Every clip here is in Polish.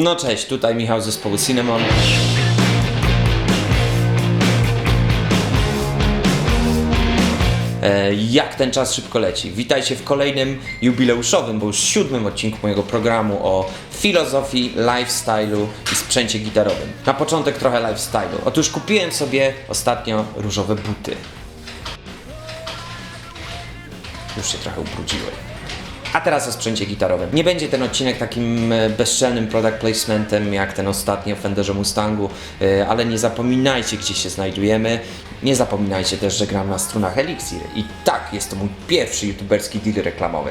No cześć, tutaj Michał z zespołu Cinnamon. Jak ten czas szybko leci. Witajcie w kolejnym jubileuszowym, bo już 7. odcinku mojego programu o filozofii, lifestyle'u i sprzęcie gitarowym. Na początek trochę lifestyle'u. Otóż kupiłem sobie ostatnio różowe buty. Już się trochę ubrudziły. A teraz o sprzęcie gitarowym. Nie będzie ten odcinek takim bezczelnym product placementem jak ten ostatni o Fenderze Mustangu, ale nie zapominajcie, gdzie się znajdujemy. Nie zapominajcie też, że gram na strunach Elixir. I tak, jest to mój pierwszy youtuberski deal reklamowy.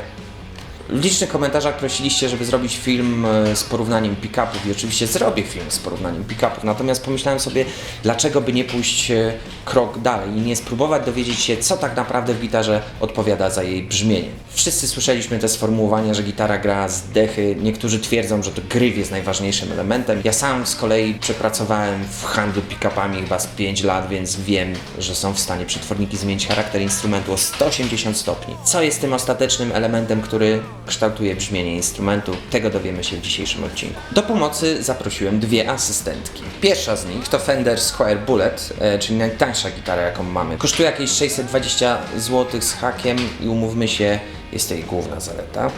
W licznych komentarzach prosiliście, żeby zrobić film z porównaniem pick-upów i oczywiście zrobię film z porównaniem pick-upów, natomiast pomyślałem sobie, dlaczego by nie pójść krok dalej i nie spróbować dowiedzieć się, co tak naprawdę w gitarze odpowiada za jej brzmienie. Wszyscy słyszeliśmy te sformułowania, że gitara gra z dechy, niektórzy twierdzą, że to gryw jest najważniejszym elementem. Ja sam z kolei przepracowałem w handlu pick-upami chyba z 5 lat, więc wiem, że są w stanie przetworniki zmienić charakter instrumentu o 180 stopni. Co jest tym ostatecznym elementem, który kształtuje brzmienie instrumentu? Tego dowiemy się w dzisiejszym odcinku. Do pomocy zaprosiłem dwie asystentki. Pierwsza z nich to Fender Squier Bullet, czyli najtańsza gitara, jaką mamy. Kosztuje jakieś 620 zł z hakiem i umówmy się, jest to jej główna zaleta.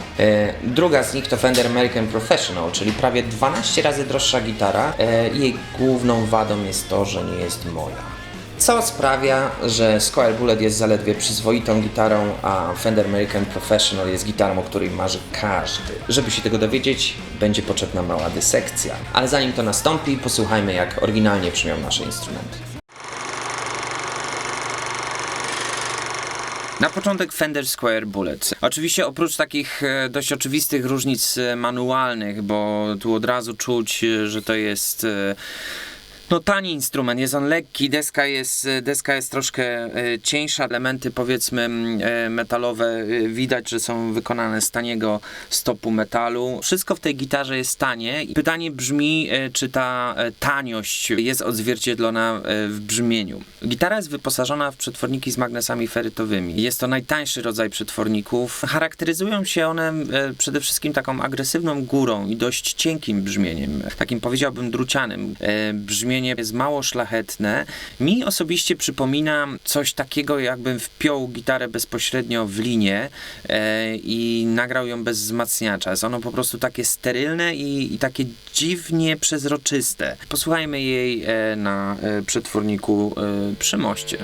Druga z nich to Fender American Professional, czyli prawie 12 razy droższa gitara. Jej główną wadą jest to, że nie jest moja. Co sprawia, że Squier Bullet jest zaledwie przyzwoitą gitarą, a Fender American Professional jest gitarą, o której marzy każdy. Żeby się tego dowiedzieć, będzie potrzebna mała dysekcja. Ale zanim to nastąpi, posłuchajmy, jak oryginalnie brzmią nasze instrumenty. Na początek Fender Squier Bullet. Oczywiście oprócz takich dość oczywistych różnic manualnych, bo tu od razu czuć, że to jest tani instrument, jest on lekki, deska jest troszkę cieńsza, elementy powiedzmy metalowe widać, że są wykonane z taniego stopu metalu. Wszystko w tej gitarze jest tanie i pytanie brzmi, czy ta taniość jest odzwierciedlona w brzmieniu. Gitara jest wyposażona w przetworniki z magnesami ferytowymi. Jest to najtańszy rodzaj przetworników. Charakteryzują się one przede wszystkim taką agresywną górą i dość cienkim brzmieniem, takim powiedziałbym drucianym. Brzmienie jest mało szlachetne. Mi osobiście przypomina coś takiego, jakbym wpiął gitarę bezpośrednio w linię i nagrał ją bez wzmacniacza. Jest ono po prostu takie sterylne i takie dziwnie przezroczyste. Posłuchajmy jej na przetworniku przy moście.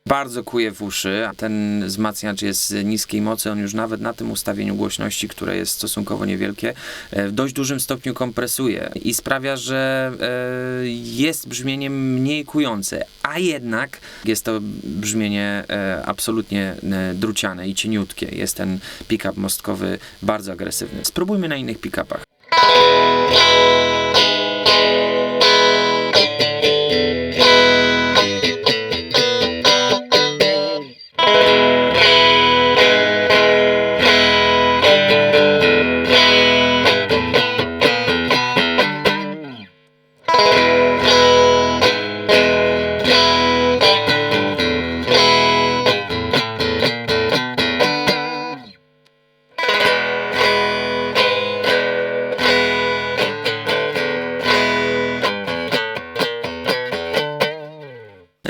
Bardzo kuje w uszy, ten wzmacniacz jest niskiej mocy, on już nawet na tym ustawieniu głośności, które jest stosunkowo niewielkie, w dość dużym stopniu kompresuje i sprawia, że jest brzmieniem mniej kujące, a jednak jest to brzmienie absolutnie druciane i cieniutkie. Jest ten pick-up mostkowy bardzo agresywny. Spróbujmy na innych pick-upach.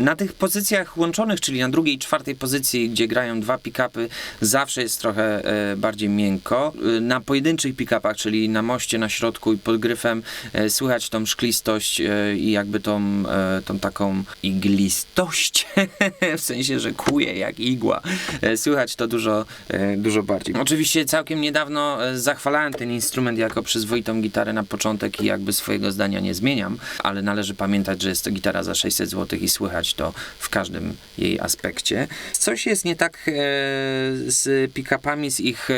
Na tych pozycjach łączonych, czyli na drugiej i czwartej pozycji, gdzie grają dwa pick-upy, zawsze jest trochę bardziej miękko. Na pojedynczych pick-upach, czyli na moście, na środku i pod gryfem, słychać tą szklistość i jakby tą taką iglistość, w sensie, że kuje jak igła. Słychać to dużo bardziej. Oczywiście całkiem niedawno zachwalałem ten instrument jako przyzwoitą gitarę na początek i jakby swojego zdania nie zmieniam, ale należy pamiętać, że jest to gitara za 600 zł i słychać to w każdym jej aspekcie. Coś jest nie tak z pick-upami, z ich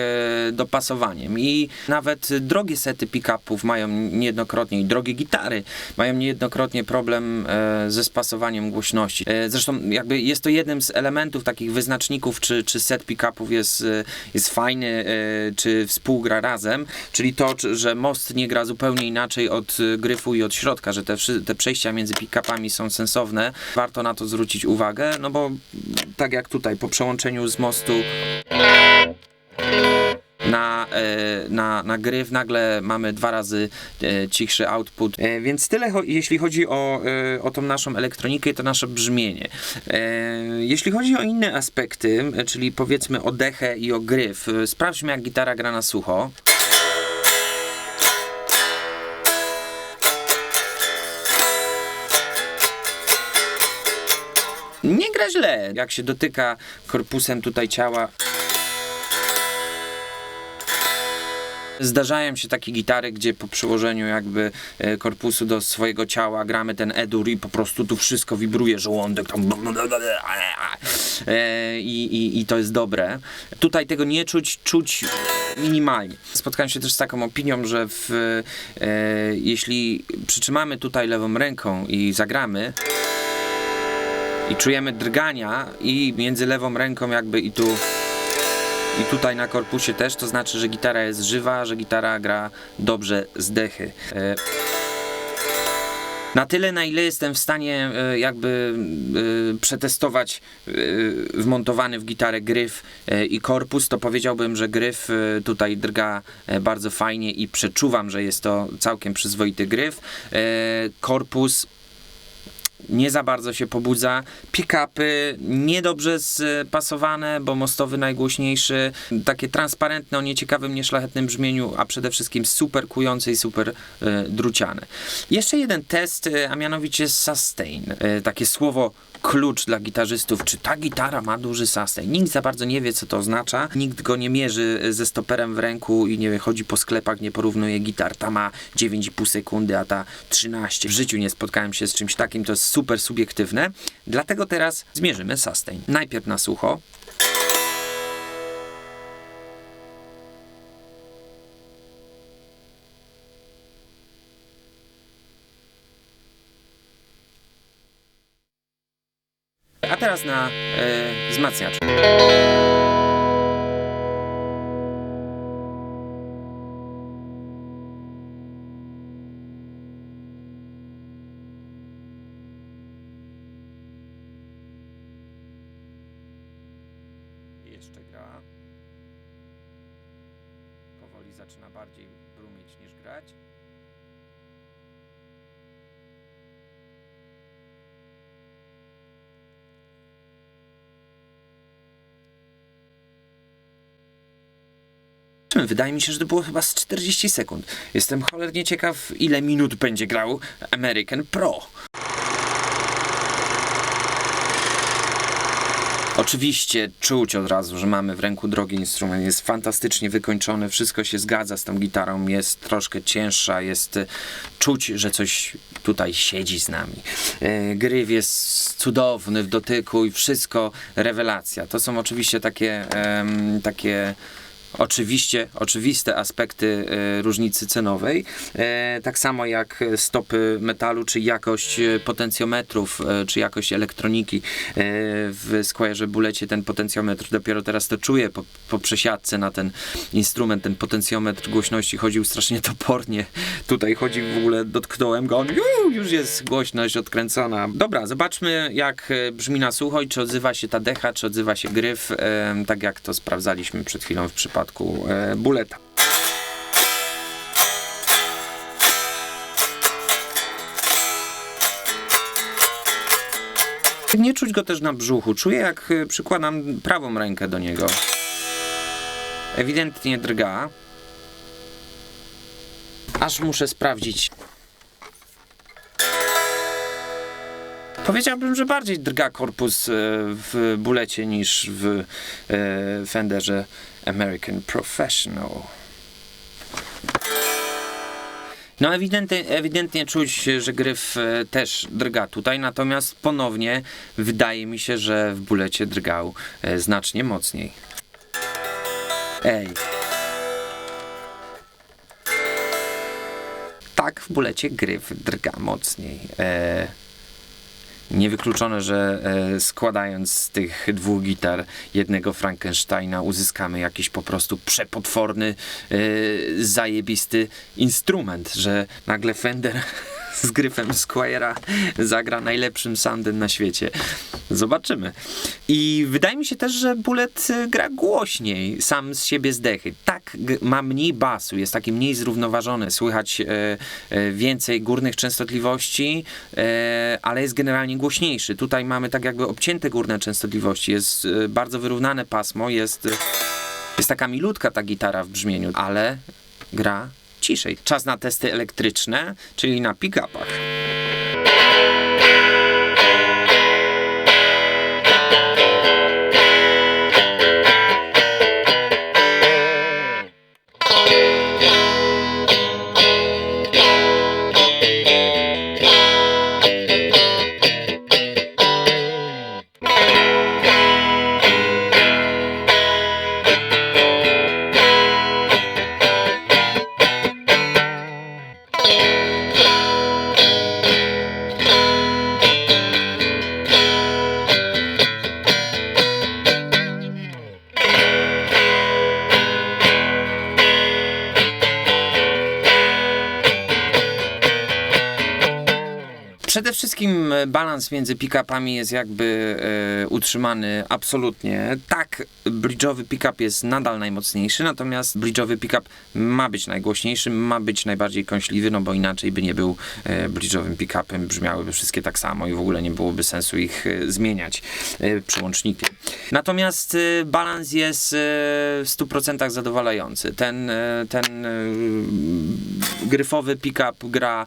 dopasowaniem i nawet drogie sety pick-upów mają niejednokrotnie i drogie gitary mają niejednokrotnie problem ze spasowaniem głośności. Zresztą jakby jest to jednym z elementów takich wyznaczników, czy set pick-upów jest fajny, czy współgra razem, czyli to, że most nie gra zupełnie inaczej od gryfu i od środka, że te przejścia między pick-upami są sensowne. Warto na to zwrócić uwagę, no bo tak jak tutaj po przełączeniu z mostu na gryf nagle mamy 2 razy cichszy output, więc tyle jeśli chodzi o tą naszą elektronikę i to nasze brzmienie. Jeśli chodzi o inne aspekty, czyli powiedzmy o dechę i o gryf, sprawdźmy jak gitara gra na sucho. Nie gra źle, jak się dotyka korpusem tutaj ciała. Zdarzają się takie gitary, gdzie po przyłożeniu jakby korpusu do swojego ciała gramy ten E-dur i po prostu tu wszystko wibruje, żołądek tam i to jest dobre. Tutaj tego nie czuć minimalnie. Spotkałem się też z taką opinią, że jeśli przytrzymamy tutaj lewą ręką i zagramy i czujemy drgania i między lewą ręką jakby i tutaj na korpusie też, to znaczy, że gitara jest żywa, że gitara gra dobrze z dechy. Na tyle, na ile jestem w stanie jakby przetestować wmontowany w gitarę gryf i korpus, to powiedziałbym, że gryf tutaj drga bardzo fajnie i przeczuwam, że jest to całkiem przyzwoity gryf. Korpus nie za bardzo się pobudza. Pick-upy niedobrze spasowane, bo mostowy najgłośniejszy, takie transparentne o nieciekawym, nieszlachetnym brzmieniu, a przede wszystkim super kujące i super druciane. Jeszcze jeden test, a mianowicie sustain. Takie słowo klucz dla gitarzystów, czy ta gitara ma duży sustain. Nikt za bardzo nie wie, co to oznacza. Nikt go nie mierzy ze stoperem w ręku i nie chodzi po sklepach, nie porównuje gitar. Ta ma 9,5 sekundy, a ta 13. W życiu nie spotkałem się z czymś takim, to jest super subiektywne. Dlatego teraz zmierzymy sustain. Najpierw na sucho. A teraz na wzmacniacz. Jeszcze gra. Powoli zaczyna bardziej brumieć niż grać. Wydaje mi się, że to było chyba z 40 sekund. Jestem cholernie ciekaw, ile minut będzie grał American Pro. Oczywiście czuć od razu, że mamy w ręku drogi instrument, jest fantastycznie wykończony, wszystko się zgadza z tą gitarą, jest troszkę cięższa, jest czuć, że coś tutaj siedzi z nami. Gryf jest cudowny w dotyku i wszystko rewelacja. To są oczywiście takie oczywiste aspekty różnicy cenowej, tak samo jak stopy metalu, czy jakość potencjometrów, czy jakość elektroniki. W Squire'ze Bullecie ten potencjometr dopiero teraz to czuję po przesiadce na ten instrument, ten potencjometr głośności chodził strasznie topornie. Tutaj chodzi w ogóle, dotknąłem go, już jest głośność odkręcona. Dobra, zobaczmy jak brzmi na sucho i czy odzywa się ta decha, czy odzywa się gryf, tak jak to sprawdzaliśmy przed chwilą w przypadku Bulleta. Nie czuć go też na brzuchu. Czuję, jak przykładam prawą rękę do niego. Ewidentnie drga. Aż muszę sprawdzić. Powiedziałbym, że bardziej drga korpus w Bullecie niż w Fenderze American Professional. No ewidentnie czuć, że gryf też drga tutaj, natomiast ponownie wydaje mi się, że w Bullecie drgał znacznie mocniej. Ej. Tak, w Bullecie gryf drga mocniej. Niewykluczone, że składając z tych dwóch gitar jednego Frankensteina uzyskamy jakiś po prostu przepotworny, zajebisty instrument, że nagle Fender z gryfem Squiera zagra najlepszym soundem na świecie. Zobaczymy. I wydaje mi się też, że Bullet gra głośniej, sam z siebie zdechy. Tak, ma mniej basu, jest taki mniej zrównoważony, słychać więcej górnych częstotliwości, ale jest generalnie głośniejszy. Tutaj mamy tak jakby obcięte górne częstotliwości, jest bardzo wyrównane pasmo, jest taka milutka ta gitara w brzmieniu, ale gra ciszej. Czas na testy elektryczne, czyli na pick-upach. Przede wszystkim balans między pick-upami jest jakby utrzymany absolutnie. Tak, bridge'owy pick-up jest nadal najmocniejszy, natomiast bridge'owy pick-up ma być najgłośniejszy, ma być najbardziej kąśliwy, no bo inaczej by nie był bridge'owym pick-upem, brzmiałyby wszystkie tak samo i w ogóle nie byłoby sensu ich zmieniać przyłącznikiem. Natomiast balans jest w 100% zadowalający. Ten gryfowy pick-up gra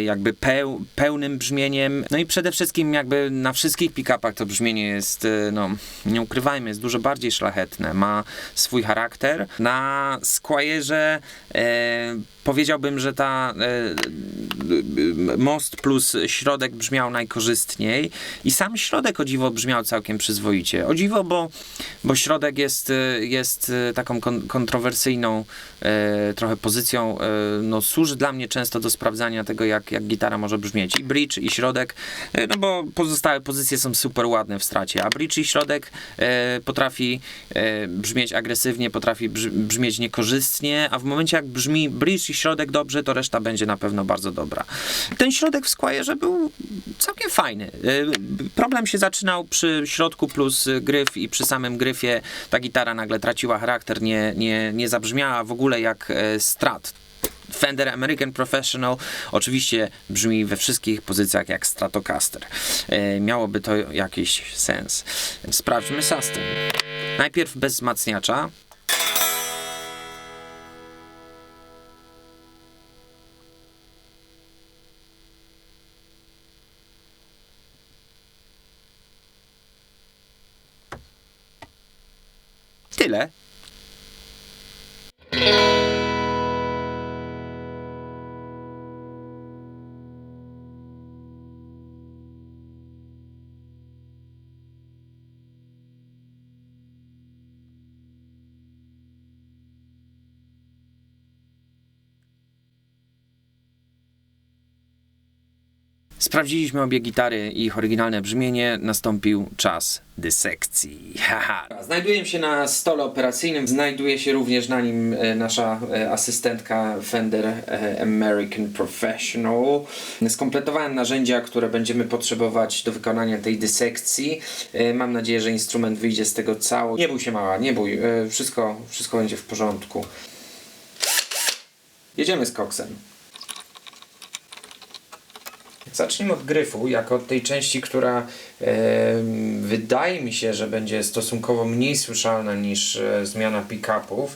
jakby pełnym brzmieniem, no i przede wszystkim jakby na wszystkich pick-upach to brzmienie jest, no nie ukrywajmy, jest dużo bardziej szlachetne, ma swój charakter. Na Squire'ze powiedziałbym, że ta most plus środek brzmiał najkorzystniej i sam środek o dziwo brzmiał całkiem przyzwoicie. O dziwo, bo środek jest taką kontrowersyjną trochę pozycją, no służy dla mnie często do sprawdzania tego, jak gitara może brzmieć. I bridge, i środek, no bo pozostałe pozycje są super ładne w stracie, a bridge i środek potrafi brzmieć agresywnie, potrafi brzmieć niekorzystnie, a w momencie jak brzmi bridge i środek dobrze, to reszta będzie na pewno bardzo dobra. Ten środek w Squire'ze był całkiem fajny. Problem się zaczynał przy środku plus gryf i przy samym gryfie ta gitara nagle traciła charakter, nie zabrzmiała w ogóle jak Strat. Fender American Professional oczywiście brzmi we wszystkich pozycjach jak Stratocaster. Miałoby to jakiś sens. Sprawdźmy sustain. Najpierw bez wzmacniacza. Tyle. Sprawdziliśmy obie gitary i ich oryginalne brzmienie. Nastąpił czas dysekcji. Znajduję się na stole operacyjnym. Znajduje się również na nim nasza asystentka Fender American Professional. Skompletowałem narzędzia, które będziemy potrzebować do wykonania tej dysekcji. Mam nadzieję, że instrument wyjdzie z tego cało. Nie bój się, mała, nie bój. Wszystko będzie w porządku. Jedziemy z koksem. Zacznijmy od gryfu, jako od tej części, która wydaje mi się, że będzie stosunkowo mniej słyszalna niż zmiana pick-upów.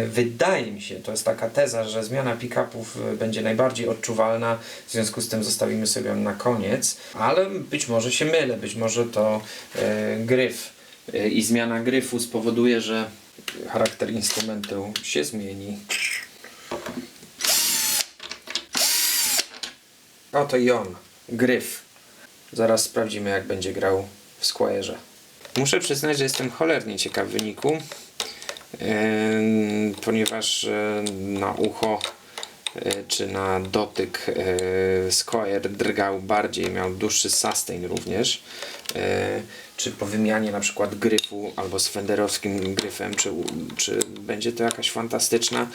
Wydaje mi się, to jest taka teza, że zmiana pick-upów będzie najbardziej odczuwalna, w związku z tym zostawimy sobie ją na koniec, ale być może się mylę, być może to gryf i zmiana gryfu spowoduje, że charakter instrumentu się zmieni. Oto i on, gryf. Zaraz sprawdzimy, jak będzie grał w Squire'ze. Muszę przyznać, że jestem cholernie ciekaw wyniku, ponieważ na ucho czy na dotyk Squier drgał bardziej, miał dłuższy sustain również. czy po wymianie na przykład gryfu albo z fenderowskim gryfem, czy będzie to jakaś fantastyczna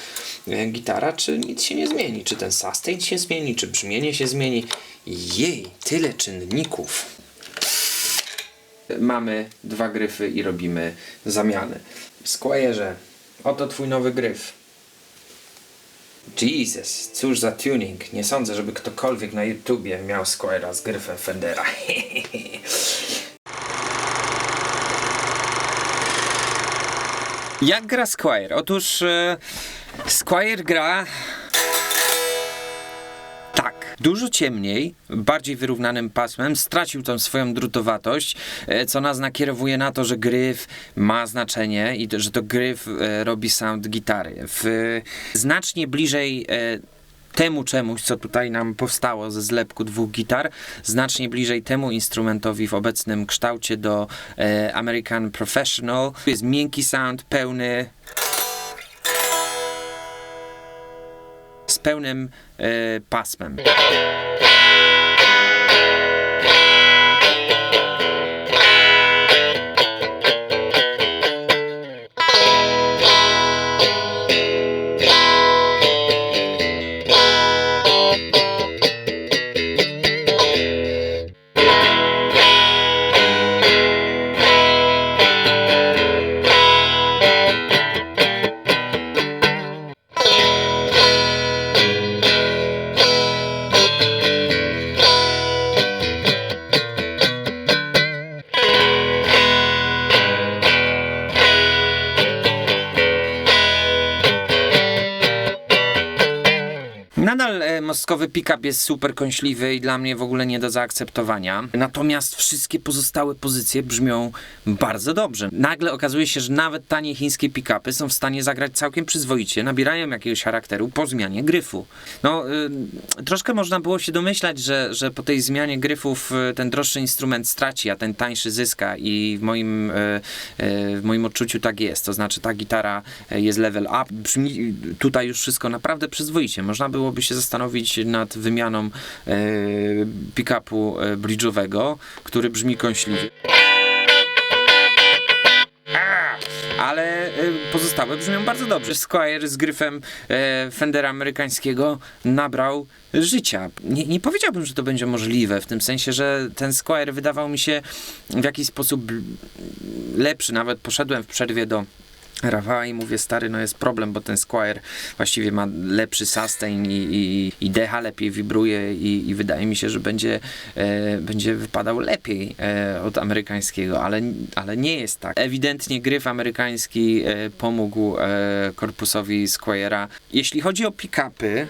gitara, czy nic się nie zmieni, czy ten sustain się zmieni, czy brzmienie się zmieni. Jej, tyle czynników. Mamy 2 gryfy i robimy zamiany. Squire'ze, oto twój nowy gryf. Jesus, cóż za tuning. Nie sądzę, żeby ktokolwiek na YouTubie miał Squire'a z gryfem Fendera. Jak gra Squier? Otóż Squier gra tak, dużo ciemniej, bardziej wyrównanym pasmem, stracił tą swoją drutowatość, co nas nakierowuje na to, że gryf ma znaczenie i że to gryf robi sound gitary. Znacznie bliżej temu czemuś, co tutaj nam powstało ze zlepku 2 gitar, znacznie bliżej temu instrumentowi w obecnym kształcie do American Professional. Jest miękki sound, pełny, z pełnym pasmem. Nadal mostkowy pick-up jest super kąśliwy i dla mnie w ogóle nie do zaakceptowania. Natomiast wszystkie pozostałe pozycje brzmią bardzo dobrze. Nagle okazuje się, że nawet tanie chińskie pick-upy są w stanie zagrać całkiem przyzwoicie, nabierają jakiegoś charakteru po zmianie gryfu. No, troszkę można było się domyślać, że po tej zmianie gryfów ten droższy instrument straci, a ten tańszy zyska i w moim odczuciu tak jest. To znaczy ta gitara jest level up. Brzmi tutaj już wszystko naprawdę przyzwoicie. Można byłoby się zastanowić nad wymianą pick-upu bridge'owego, który brzmi kąśliwie. Ale pozostałe brzmią bardzo dobrze. Squier z gryfem Fendera amerykańskiego nabrał życia. Nie powiedziałbym, że to będzie możliwe, w tym sensie, że ten Squier wydawał mi się w jakiś sposób lepszy. Nawet poszedłem w przerwie do Rafała i mówię, stary, no jest problem, bo ten Squier właściwie ma lepszy sustain i decha lepiej wibruje i wydaje mi się, że będzie wypadał lepiej od amerykańskiego, ale nie jest tak. Ewidentnie gryf amerykański pomógł korpusowi Squiera. Jeśli chodzi o pick-upy,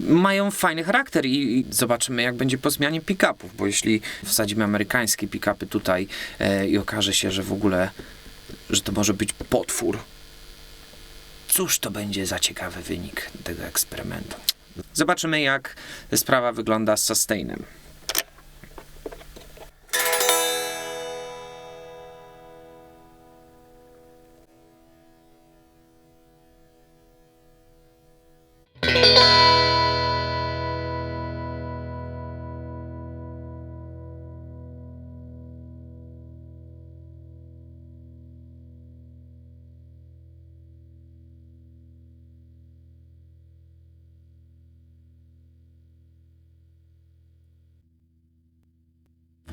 mają fajny charakter i zobaczymy, jak będzie po zmianie pick-upów, bo jeśli wsadzimy amerykańskie pick-upy tutaj i okaże się, że w ogóle, że to może być potwór, cóż to będzie za ciekawy wynik tego eksperymentu. Zobaczymy, jak sprawa wygląda z sustainem.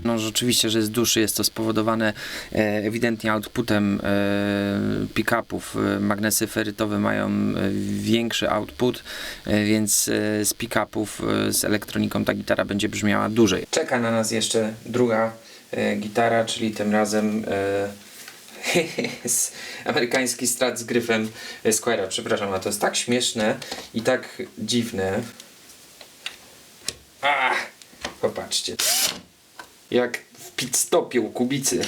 No rzeczywiście, że jest dłuższy, jest to spowodowane ewidentnie outputem pick-upów. Magnesy ferytowe mają większy output, więc z pick-upów z elektroniką ta gitara będzie brzmiała dłużej. Czeka na nas jeszcze druga gitara, czyli tym razem amerykański Strat z gryfem Squiera. Przepraszam, a to jest tak śmieszne i tak dziwne. Popatrzcie. Jak w pit stopie u Kubicy.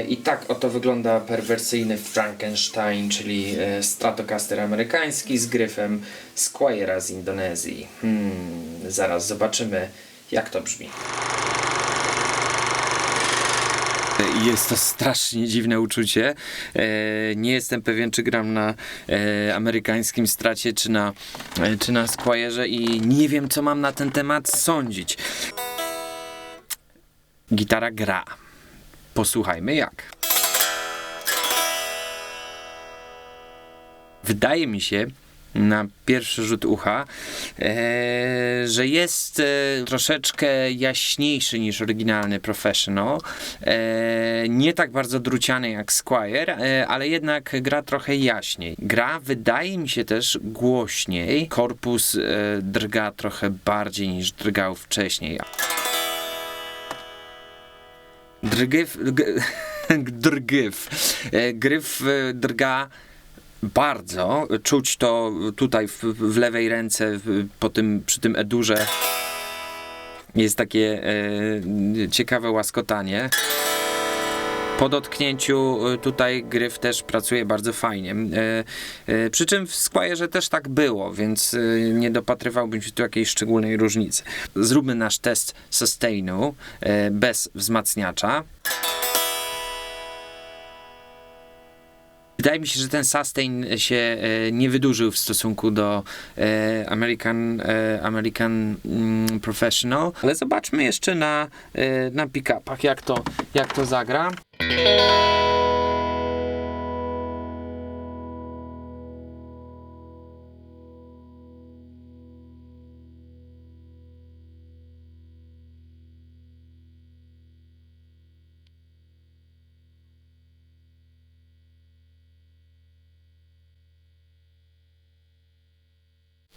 I tak oto wygląda perwersyjny Frankenstein, czyli Stratocaster amerykański z gryfem Squiera z Indonezji. Zaraz zobaczymy, jak to brzmi. Jest to strasznie dziwne uczucie. Nie jestem pewien, czy gram na amerykańskim Stracie, czy na Squierze i nie wiem, co mam na ten temat sądzić. Gitara gra. Posłuchajmy jak. Wydaje mi się, na pierwszy rzut ucha, że jest troszeczkę jaśniejszy niż oryginalny Professional. Nie tak bardzo druciany jak Squier, ale jednak gra trochę jaśniej. Gra wydaje mi się też głośniej. Korpus drga trochę bardziej niż drgał wcześniej. Gryf drga bardzo. Czuć to tutaj w lewej ręce przy tym edurze. Jest takie ciekawe łaskotanie. Po dotknięciu tutaj gryf też pracuje bardzo fajnie. Przy czym w Squierze też tak było, więc nie dopatrywałbym się tu jakiejś szczególnej różnicy. Zróbmy nasz test sustainu bez wzmacniacza. Wydaje mi się, że ten sustain się nie wydłużył w stosunku do American Professional, ale zobaczmy jeszcze na pick-upach, jak to zagra.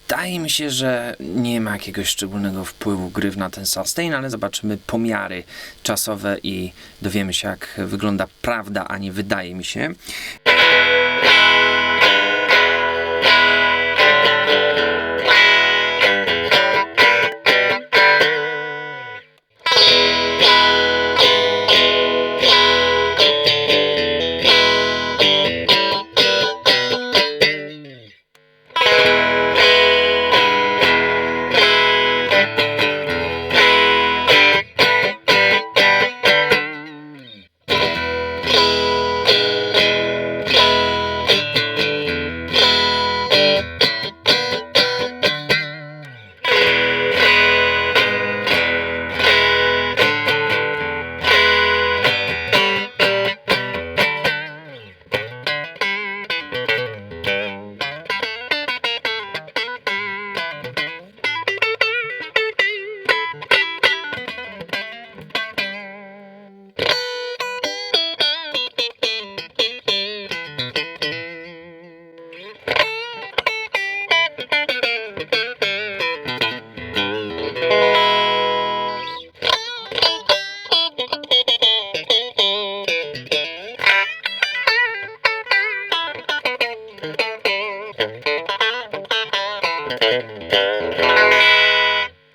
Wydaje mi się, że nie ma jakiegoś szczególnego wpływu gryf na ten sustain, ale zobaczymy pomiary czasowe i dowiemy się, jak wygląda prawda, a nie wydaje mi się.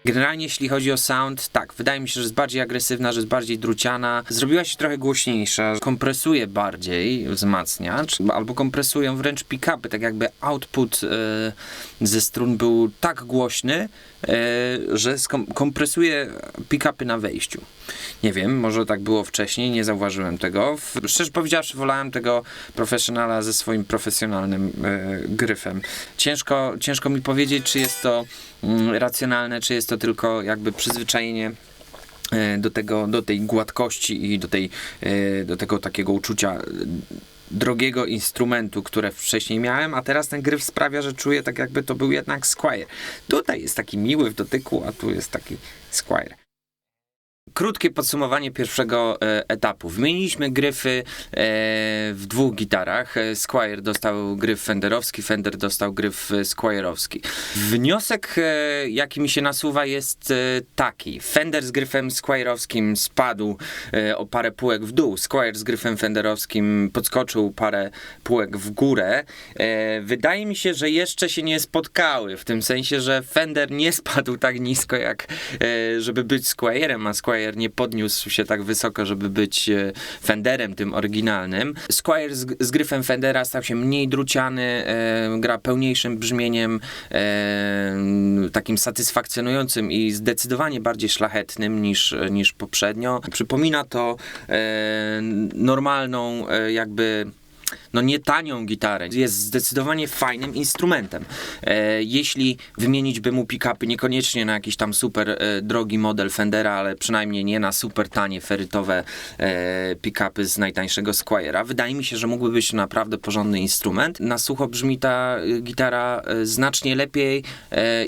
Generalnie jeśli chodzi o sound, tak, wydaje mi się, że jest bardziej agresywna, że jest bardziej druciana. Zrobiła się trochę głośniejsza, kompresuje bardziej wzmacniacz, albo kompresują wręcz pick-upy, tak jakby output ze strun był tak głośny, że kompresuje pick-upy na wejściu. Nie wiem, może tak było wcześniej, nie zauważyłem tego. Szczerze powiedziawszy, wolałem tego Professionala ze swoim profesjonalnym gryfem. Ciężko mi powiedzieć, czy jest to racjonalne, czy jest to tylko jakby przyzwyczajenie do tej gładkości i do tego takiego uczucia drogiego instrumentu, które wcześniej miałem, a teraz ten gryf sprawia, że czuję tak jakby to był jednak Squier. Tutaj jest taki miły w dotyku, a tu jest taki Squier. Krótkie podsumowanie pierwszego etapu. Wymieniliśmy gryfy w dwóch gitarach. Squier dostał gryf fenderowski, Fender dostał gryf squierowski. Wniosek, jaki mi się nasuwa, jest taki. Fender z gryfem squierowskim spadł o parę półek w dół. Squier z gryfem fenderowskim podskoczył parę półek w górę. Wydaje mi się, że jeszcze się nie spotkały, w tym sensie, że Fender nie spadł tak nisko, jak żeby być Squierem, a Squier Squier nie podniósł się tak wysoko, żeby być Fenderem tym oryginalnym. Squier z gryfem Fendera stał się mniej druciany, gra pełniejszym brzmieniem, takim satysfakcjonującym i zdecydowanie bardziej szlachetnym niż poprzednio. Przypomina to normalną jakby nie tanią gitarę. Jest zdecydowanie fajnym instrumentem. Jeśli wymienić by mu pick-upy, niekoniecznie na jakiś tam super drogi model Fendera, ale przynajmniej nie na super tanie, ferytowe pick-upy z najtańszego Squiera, wydaje mi się, że mógłby być naprawdę porządny instrument. Na sucho brzmi ta gitara znacznie lepiej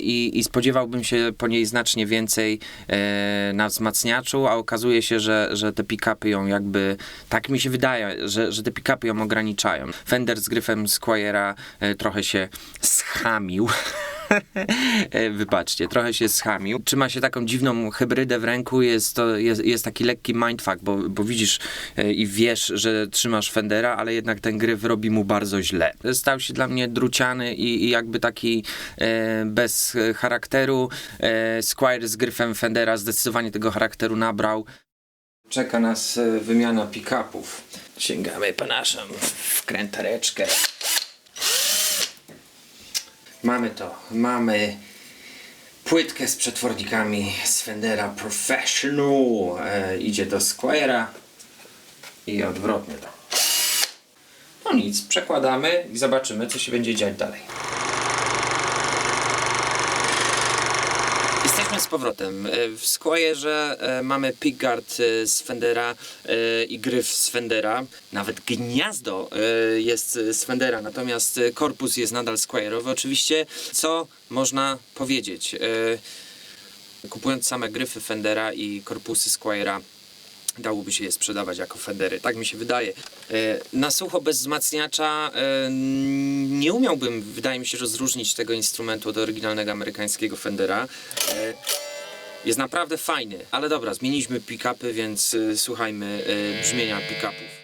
i spodziewałbym się po niej znacznie więcej na wzmacniaczu, a okazuje się, że te pick-upy ją jakby, tak mi się wydaje, że te pick-upy ją ograniczają. Fender z gryfem Squiera trochę się schamił. Wybaczcie, trochę się schamił. Trzyma się taką dziwną hybrydę w ręku, jest taki lekki mindfuck, bo widzisz i wiesz, że trzymasz Fendera, ale jednak ten gryf robi mu bardzo źle. Stał się dla mnie druciany i jakby taki bez charakteru. Squier z gryfem Fendera zdecydowanie tego charakteru nabrał. Czeka nas wymiana pick-upów. Sięgamy po naszą wkrętareczkę. Mamy płytkę z przetwornikami z Fendera Professional. Idzie do Squiera i odwrotnie to. No nic, przekładamy i zobaczymy, co się będzie dziać dalej. Jesteśmy z powrotem. W Squierze mamy pickguard z Fendera i gryf z Fendera. Nawet gniazdo jest z Fendera, natomiast korpus jest nadal Squierowy. Oczywiście, co można powiedzieć? Kupując same gryfy Fendera i korpusy Squiera, dałoby się je sprzedawać jako Fendery, tak mi się wydaje. Na sucho bez wzmacniacza nie umiałbym, wydaje mi się, rozróżnić tego instrumentu od oryginalnego amerykańskiego Fendera. Jest naprawdę fajny, ale dobra, zmieniliśmy pick-upy, więc słuchajmy brzmienia pick-upów.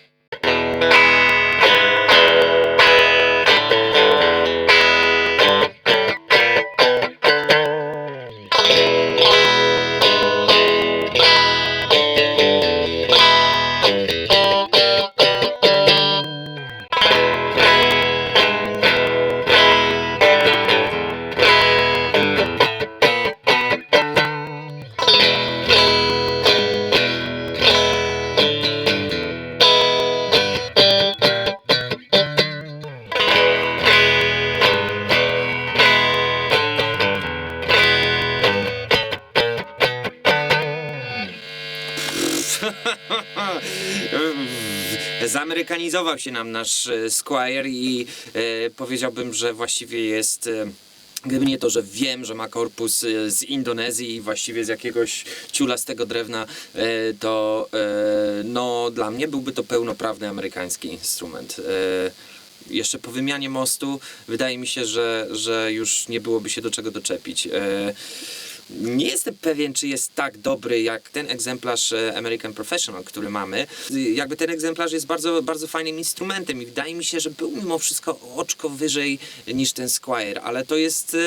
Zamerykanizował się nam nasz Squier i powiedziałbym, że właściwie jest... Gdyby nie to, że wiem, że ma korpus z Indonezji i właściwie z jakiegoś ciulastego drewna, to no, dla mnie byłby to pełnoprawny amerykański instrument. Jeszcze po wymianie mostu wydaje mi się, że już nie byłoby się do czego doczepić. Nie jestem pewien, czy jest tak dobry jak ten egzemplarz American Professional, który mamy. Jakby ten egzemplarz jest bardzo, bardzo fajnym instrumentem i wydaje mi się, że był mimo wszystko oczko wyżej niż ten Squier, ale to jest...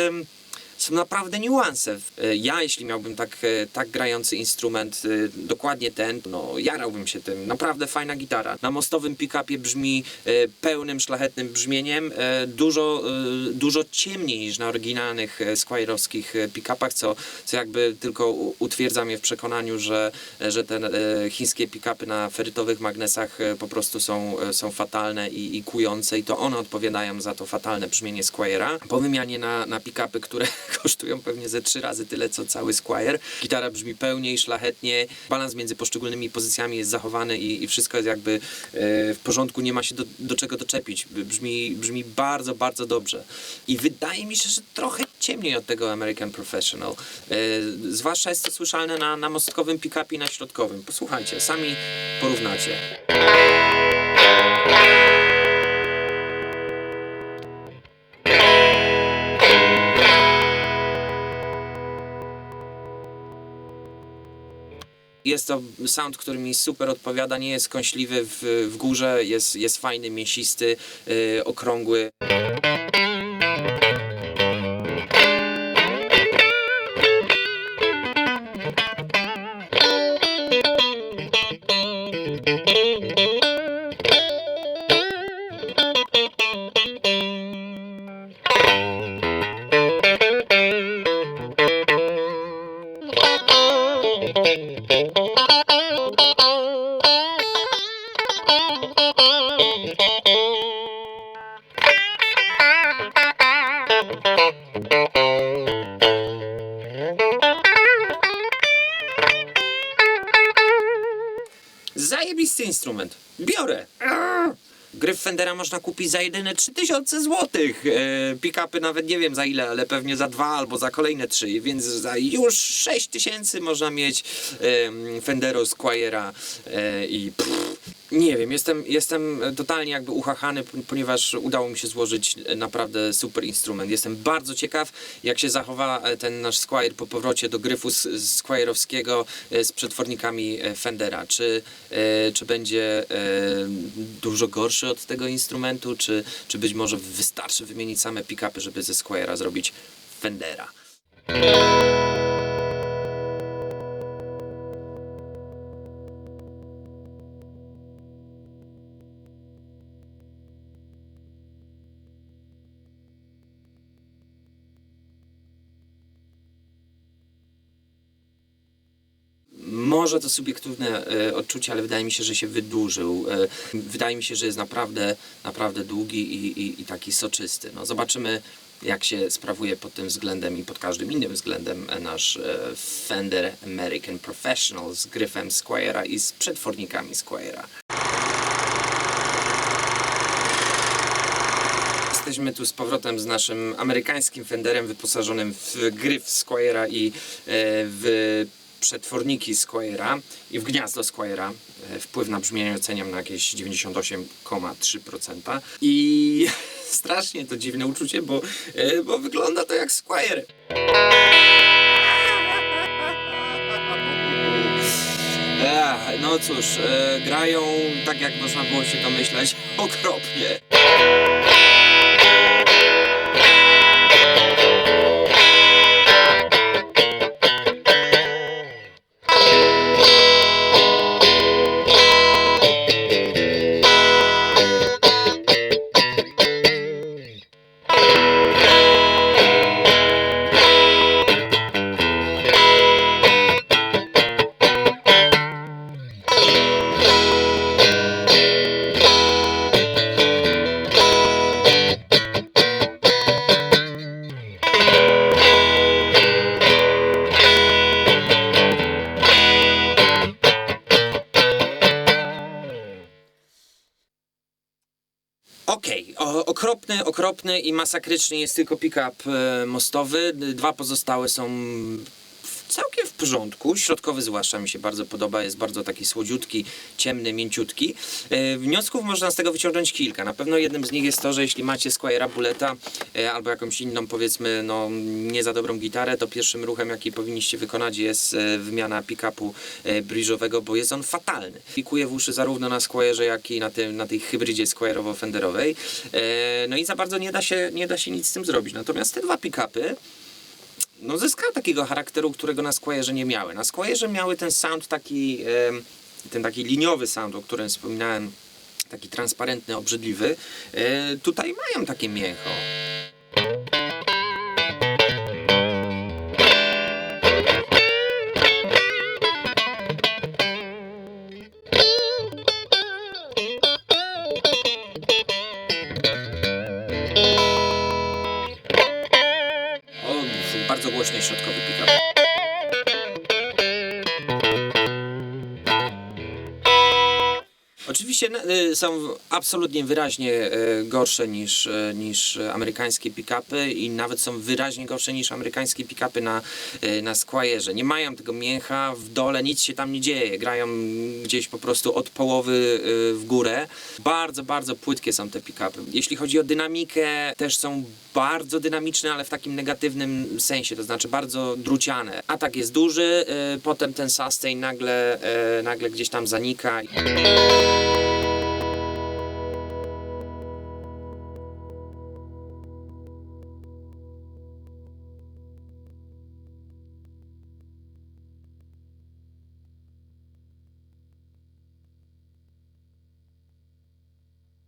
Są naprawdę niuanse. Ja, jeśli miałbym tak grający instrument, dokładnie ten, no jarałbym się tym. Naprawdę fajna gitara. Na mostowym pick-upie brzmi pełnym, szlachetnym brzmieniem, dużo ciemniej niż na oryginalnych Squierowskich pick-upach, co jakby tylko utwierdza mnie w przekonaniu, że te chińskie pick-upy na ferytowych magnesach po prostu są fatalne i kłujące i to one odpowiadają za to fatalne brzmienie Squiera. Po wymianie na pick-upy, które kosztują pewnie ze 3 razy tyle, co cały Squier. Gitara brzmi pełniej, szlachetnie, balans między poszczególnymi pozycjami jest zachowany i wszystko jest jakby w porządku, nie ma się do czego doczepić. Brzmi bardzo, bardzo dobrze. I wydaje mi się, że trochę ciemniej od tego American Professional. Zwłaszcza jest to słyszalne na mostkowym pick-upie i na środkowym. Posłuchajcie, sami porównacie. Jest to sound, który mi super odpowiada, nie jest kąśliwy w górze, jest fajny, mięsisty, okrągły. Zajebisty instrument. Biorę. Gryf Fendera można kupić za jedyne 3000 zł. Pick-upy nawet nie wiem za ile, ale pewnie za 2 albo za kolejne 3, więc za już 6000 można mieć Fendero Squiera i nie wiem, jestem totalnie jakby uchachany, ponieważ udało mi się złożyć naprawdę super instrument. Jestem bardzo ciekaw, jak się zachowa ten nasz Squier po powrocie do gryfu Squierowskiego z przetwornikami Fendera. Czy będzie dużo gorszy od tego instrumentu, czy być może wystarczy wymienić same pick-upy, żeby ze Squiera zrobić Fendera. Może to subiektywne odczucie, ale wydaje mi się, że się wydłużył. Wydaje mi się, że jest naprawdę, naprawdę długi i taki soczysty. No, zobaczymy, jak się sprawuje pod tym względem i pod każdym innym względem nasz Fender American Professional z gryfem Squiera i z przetwornikami Squiera. Jesteśmy tu z powrotem z naszym amerykańskim Fenderem wyposażonym w gryf Squiera i w przetworniki Squiera i w gniazdo Squiera. Wpływ na brzmienie oceniam na jakieś 98,3%. I strasznie to dziwne uczucie, bo wygląda to jak Squier. No cóż, grają tak jak można było się domyśleć, okropnie. Okropny i masakryczny jest tylko pick-up mostowy. 2 pozostałe są całkiem w porządku. Środkowy zwłaszcza mi się bardzo podoba. Jest bardzo taki słodziutki, ciemny, mięciutki. Wniosków można z tego wyciągnąć kilka. Na pewno jednym z nich jest to, że jeśli macie Squiera Bulleta albo jakąś inną, powiedzmy, no nie za dobrą gitarę, to pierwszym ruchem, jaki powinniście wykonać, jest wymiana pick-upu bridge'owego, bo jest on fatalny. Pikuje w uszy zarówno na Squierze, jak i na tej hybrydzie Squierowo-Fenderowej. No i za bardzo nie da się nic z tym zrobić. Natomiast te 2 pick-upy no zyskały takiego charakteru, którego na Squierze nie miały. Na Squierze miały ten sound taki, ten taki liniowy sound, o którym wspominałem, taki transparentny, obrzydliwy. Tutaj mają takie mięcho. Bardzo głośny środkowy pick-up. Oczywiście są absolutnie wyraźnie gorsze niż amerykańskie pick-upy i nawet są wyraźnie gorsze niż amerykańskie pick-upy na Squierze. Nie mają tego mięcha w dole, nic się tam nie dzieje. Grają gdzieś po prostu od połowy w górę. Bardzo, bardzo płytkie są te pick-upy. Jeśli chodzi o dynamikę, też są bardzo dynamiczne, ale w takim negatywnym sensie, to znaczy bardzo druciane. Atak jest duży, potem ten sustain nagle gdzieś tam zanika.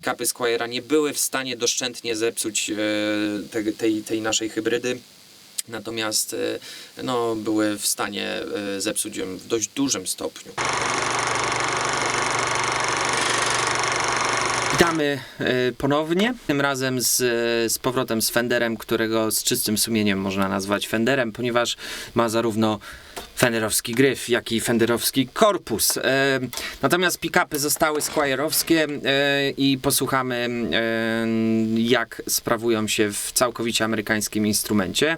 Pick-upy Squiera nie były w stanie doszczętnie zepsuć tej naszej hybrydy. Natomiast no, były w stanie zepsuć ją w dość dużym stopniu. Witamy ponownie, tym razem z powrotem z Fenderem, którego z czystym sumieniem można nazwać Fenderem, ponieważ ma zarówno fenderowski gryf, jak i fenderowski korpus. Natomiast pick-upy zostały squire'owskie i posłuchamy, jak sprawują się w całkowicie amerykańskim instrumencie.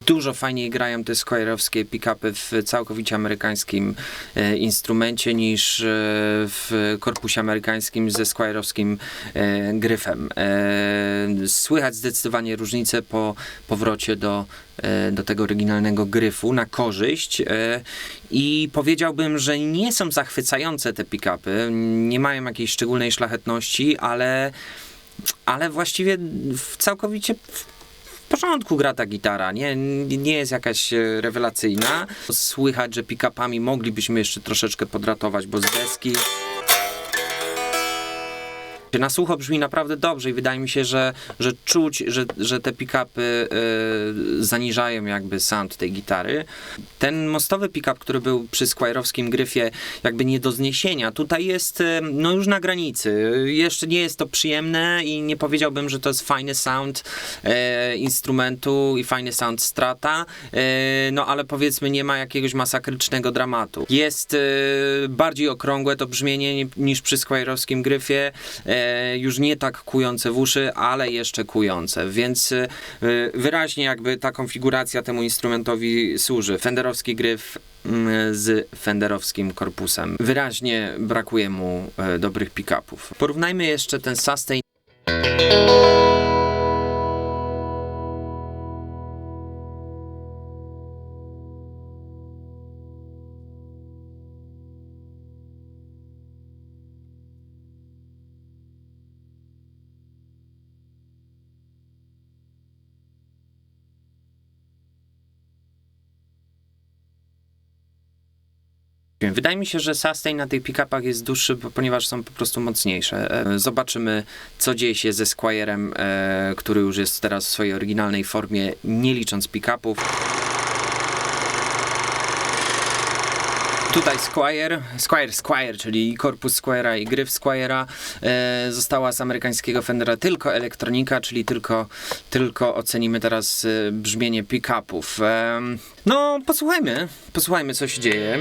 Dużo fajniej grają te squire'owskie pick-upy w całkowicie amerykańskim instrumencie niż w korpusie amerykańskim ze squire'owskim gryfem. Słychać zdecydowanie różnicę po powrocie do tego oryginalnego gryfu na korzyść i powiedziałbym, że nie są zachwycające te pick-upy, nie mają jakiejś szczególnej szlachetności, ale właściwie całkowicie w porządku gra ta gitara, nie jest jakaś rewelacyjna. Słychać, że pick-upami moglibyśmy jeszcze troszeczkę podratować, bo z deski na słucho brzmi naprawdę dobrze i wydaje mi się, że czuć, że te pick-upy zaniżają jakby sound tej gitary. Ten mostowy pick-up, który był przy squire'owskim gryfie, jakby nie do zniesienia, tutaj jest no już na granicy. Jeszcze nie jest to przyjemne i nie powiedziałbym, że to jest fajny sound instrumentu i fajny sound strata, no ale powiedzmy nie ma jakiegoś masakrycznego dramatu. Jest bardziej okrągłe to brzmienie niż przy squire'owskim gryfie, już nie tak kujące w uszy, ale jeszcze kujące, więc wyraźnie jakby ta konfiguracja temu instrumentowi służy. Fenderowski gryf z fenderowskim korpusem. Wyraźnie brakuje mu dobrych pick-upów. Porównajmy jeszcze ten sustain. Wydaje mi się, że sustain na tych pick-upach jest dłuższy, ponieważ są po prostu mocniejsze. Zobaczymy, co dzieje się ze Squire'em, który już jest teraz w swojej oryginalnej formie, nie licząc pick-upów. Tutaj Squier, czyli korpus Squiera i gryf Squiera, została z amerykańskiego Fendera tylko elektronika, czyli tylko ocenimy teraz brzmienie pick-upów. No, posłuchajmy co się dzieje.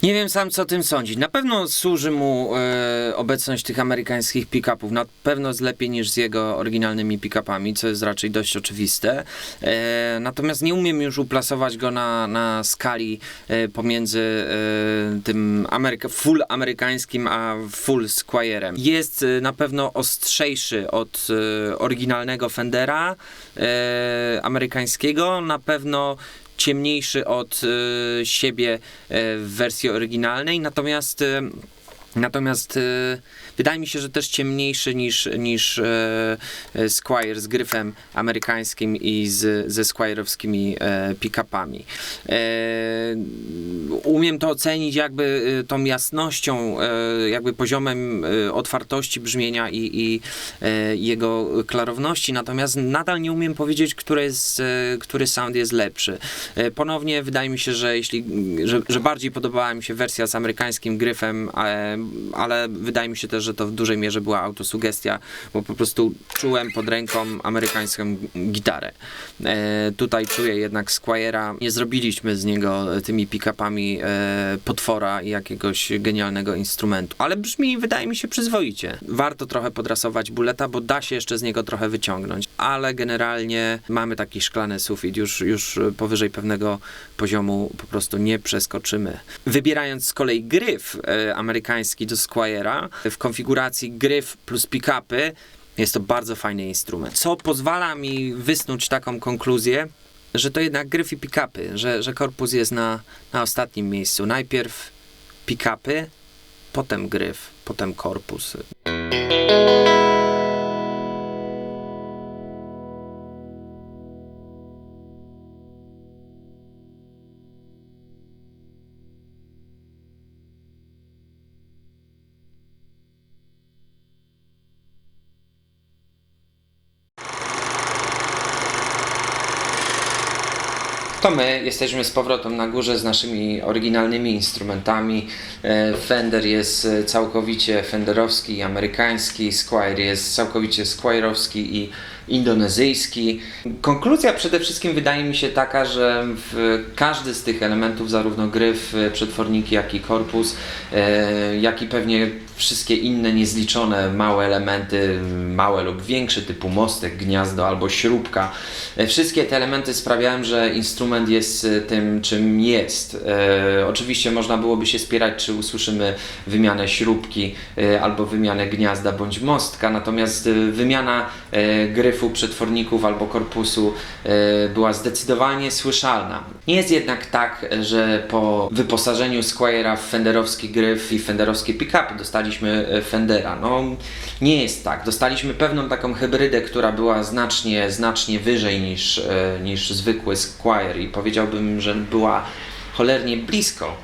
Nie wiem sam, co o tym sądzić. Na pewno służy mu obecność tych amerykańskich pick-upów. Na pewno jest lepiej niż z jego oryginalnymi pick-upami, co jest raczej dość oczywiste. Natomiast nie umiem już uplasować go na skali pomiędzy tym full amerykańskim a full Squire'em. Jest na pewno ostrzejszy od oryginalnego Fendera amerykańskiego. Na pewno ciemniejszy od siebie w wersji oryginalnej, natomiast wydaje mi się, że też ciemniejszy niż Squier z gryfem amerykańskim i ze Squire'owskimi pick-upami. Umiem to ocenić jakby tą jasnością, jakby poziomem otwartości brzmienia i jego klarowności, natomiast nadal nie umiem powiedzieć, który sound jest lepszy. Ponownie wydaje mi się, że bardziej podobała mi się wersja z amerykańskim gryfem, ale wydaje mi się też, że to w dużej mierze była autosugestia, bo po prostu czułem pod ręką amerykańską gitarę. Tutaj czuję jednak Squire'a. Nie zrobiliśmy z niego tymi pick-upami potwora i jakiegoś genialnego instrumentu, ale brzmi, wydaje mi się, przyzwoicie. Warto trochę podrasować Bulleta, bo da się jeszcze z niego trochę wyciągnąć, ale generalnie mamy taki szklany sufit, już powyżej pewnego poziomu po prostu nie przeskoczymy. Wybierając z kolei gryf amerykański do Squire'a w konfiguracji gryf plus pick-upy, jest to bardzo fajny instrument, co pozwala mi wysnuć taką konkluzję, że to jednak gryf i pick-upy, że korpus jest na ostatnim miejscu. Najpierw pick-upy, potem gryf, potem korpus. To my jesteśmy z powrotem na górze z naszymi oryginalnymi instrumentami. Fender jest całkowicie fenderowski i amerykański, Squier jest całkowicie Squire'owski i indonezyjski. Konkluzja przede wszystkim wydaje mi się taka, że każdy z tych elementów, zarówno gryf, przetworniki, jak i korpus, jak i pewnie wszystkie inne niezliczone małe elementy, małe lub większe, typu mostek, gniazdo albo śrubka, wszystkie te elementy sprawiają, że instrument jest tym, czym jest. Oczywiście można byłoby się spierać, czy usłyszymy wymianę śrubki albo wymianę gniazda bądź mostka, natomiast wymiana gryfu, przetworników albo korpusu była zdecydowanie słyszalna. Nie jest jednak tak, że po wyposażeniu Squire'a w fenderowski gryf i fenderowskie pick-upy dostaliśmy Fendera. No, nie jest tak. Dostaliśmy pewną taką hybrydę, która była znacznie wyżej niż zwykły Squier i powiedziałbym, że była cholernie blisko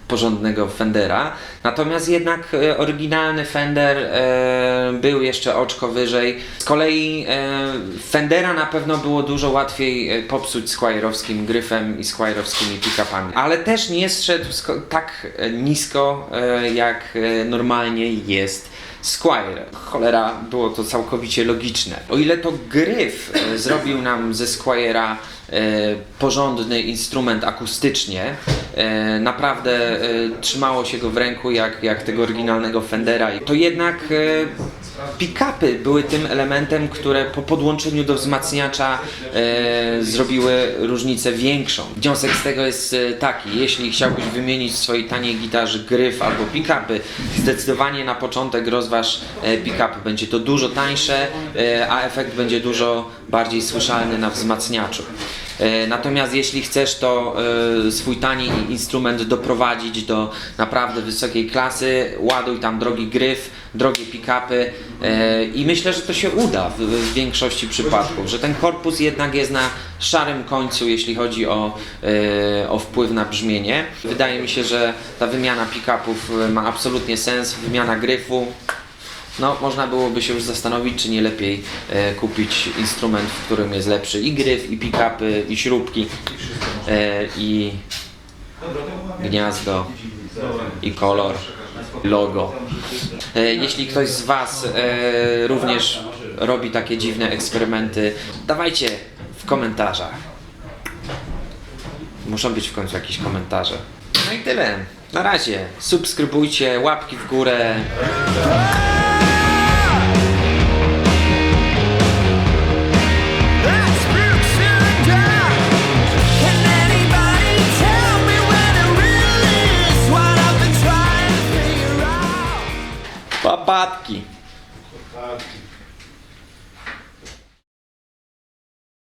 porządnego Fendera, natomiast jednak oryginalny Fender był jeszcze oczko wyżej. Z kolei Fendera na pewno było dużo łatwiej popsuć Squire'owskim gryfem i Squire'owskimi pick-upami, ale też nie zszedł tak nisko jak normalnie jest Squier. Cholera, było to całkowicie logiczne. O ile to gryf zrobił nam ze Squiera porządny instrument akustycznie. Naprawdę trzymało się go w ręku jak tego oryginalnego Fendera. To jednak pick-upy były tym elementem, które po podłączeniu do wzmacniacza zrobiły różnicę większą. Wniosek z tego jest taki: jeśli chciałbyś wymienić w swojej taniej gitarze gryf albo pick-upy, zdecydowanie na początek rozważ pick-upy. Będzie to dużo tańsze, a efekt będzie dużo bardziej słyszalny na wzmacniaczu. Natomiast jeśli chcesz to swój tani instrument doprowadzić do naprawdę wysokiej klasy, ładuj tam drogi gryf, drogie pick-upy i myślę, że to się uda w większości przypadków, że ten korpus jednak jest na szarym końcu, jeśli chodzi o wpływ na brzmienie. Wydaje mi się, że ta wymiana pick-upów ma absolutnie sens, wymiana gryfu. No, można byłoby się już zastanowić, czy nie lepiej kupić instrument, w którym jest lepszy i gryf, i pick-upy, i śrubki, i gniazdo, i kolor, logo. Jeśli ktoś z Was również robi takie dziwne eksperymenty, dawajcie w komentarzach. Muszą być w końcu jakieś komentarze. No i tyle. Na razie. Subskrybujcie, łapki w górę. Papatki.